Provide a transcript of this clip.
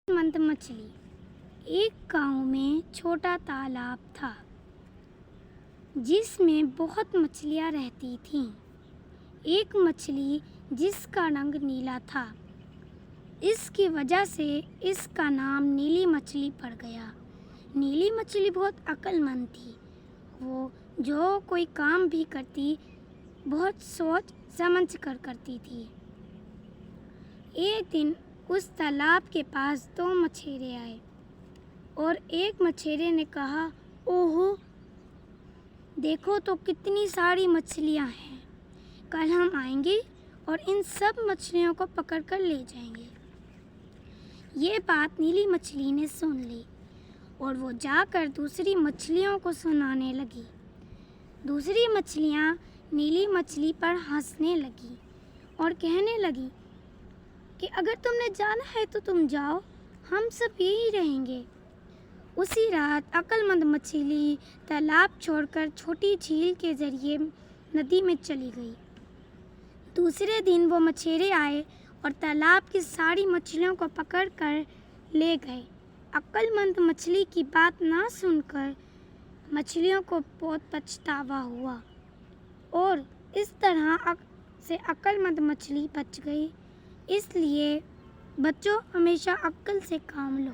मंद मछली। एक गांव में छोटा तालाब था जिसमें बहुत मछलियां रहती थीं। एक मछली जिसका रंग नीला था, इसकी वजह से इसका नाम नीली मछली पड़ गया। नीली मछली बहुत अक्लमंद थी। वो जो कोई काम भी करती बहुत सोच समझ कर करती थी। एक दिन उस तालाब के पास दो मछेरे आए और एक मछेरे ने कहा, ओहो, देखो तो कितनी सारी मछलियां हैं। कल हम आएंगे और इन सब मछलियों को पकड़ कर ले जाएंगे। ये बात नीली मछली ने सुन ली और वो जाकर दूसरी मछलियों को सुनाने लगी। दूसरी मछलियां नीली मछली पर हंसने लगी और कहने लगी कि अगर तुमने जाना है तो तुम जाओ, हम सब यहीं रहेंगे। उसी रात अक्लमंद मछली तालाब छोड़कर छोटी झील के जरिए नदी में चली गई। दूसरे दिन वो मछेरे आए और तालाब की सारी मछलियों को पकड़ कर ले गए। अक्लमंद मछली की बात ना सुनकर मछलियों को बहुत पछतावा हुआ और इस तरह से अक्लमंद मछली बच गई। इसलिए बच्चों, हमेशा अक्ल से काम लो।